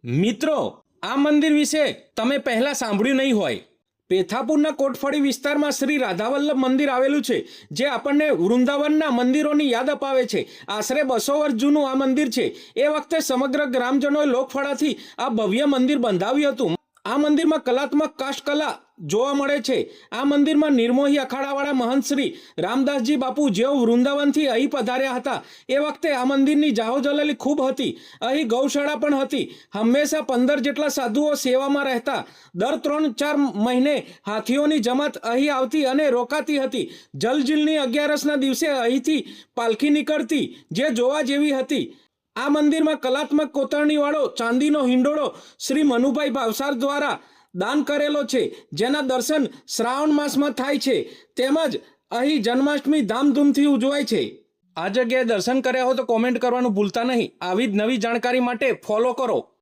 મિત્રો, આ મંદિર વિશે તમે પહેલા સાંભળ્યું નહીં હોય. પેથાપુરના કોટફળી વિસ્તારમાં શ્રી રાધાવલ્લભ મંદિર આવેલું છે, જે આપણને વૃંદાવનના મંદિરોની યાદ અપાવે છે. આશરે 200 વર્ષ જૂનું આ મંદિર છે. એ વખતે સમગ્ર ગ્રામજનોએ લોકફળાથી આ ભવ્ય મંદિર બંધાવ્યું હતું. આ મંદિરમાં કલાત્મક કાષ્ઠકલા જોવા મળે છે. આ મંદિરમાં નિર્મોહી અખાડાવાળા મહંત શ્રી રામદાસજી બાપુ જેઓ વૃંદાવનથી અહીં પધાર્યા હતા. એ વખતે આ મંદિરની જાહોજલાલી ખૂબ હતી. અહીં ગૌશાળા પણ હતી. હંમેશા 15 જેટલા સાધુઓ સેવામાં રહેતા. દર 3-4 મહિને હાથીઓની જમાત અહીં આવતી અને રોકાતી હતી. જલજીલની 11સના દિવસે અહીંથી પાલખી નીકળતી, જે જોવા જેવી હતી. આ મંદિરમાં કલાત્મક કોતરણીવાળો ચાંદીનો હિંડોળો શ્રી મનુભાઈ ભાવસાર દ્વારા દાન કરેલો છે, જેના દર્શન શ્રાવણ માસમાં થાય છે. તેમજ અહીં જન્માષ્ટમી ધામધૂમથી ઉજવાય છે. આ જગ્યાએ દર્શન કર્યા હો તો કોમેન્ટ કરવાનું ભૂલતા નહીં. આવી જ નવી જાણકારી માટે ફોલો કરો.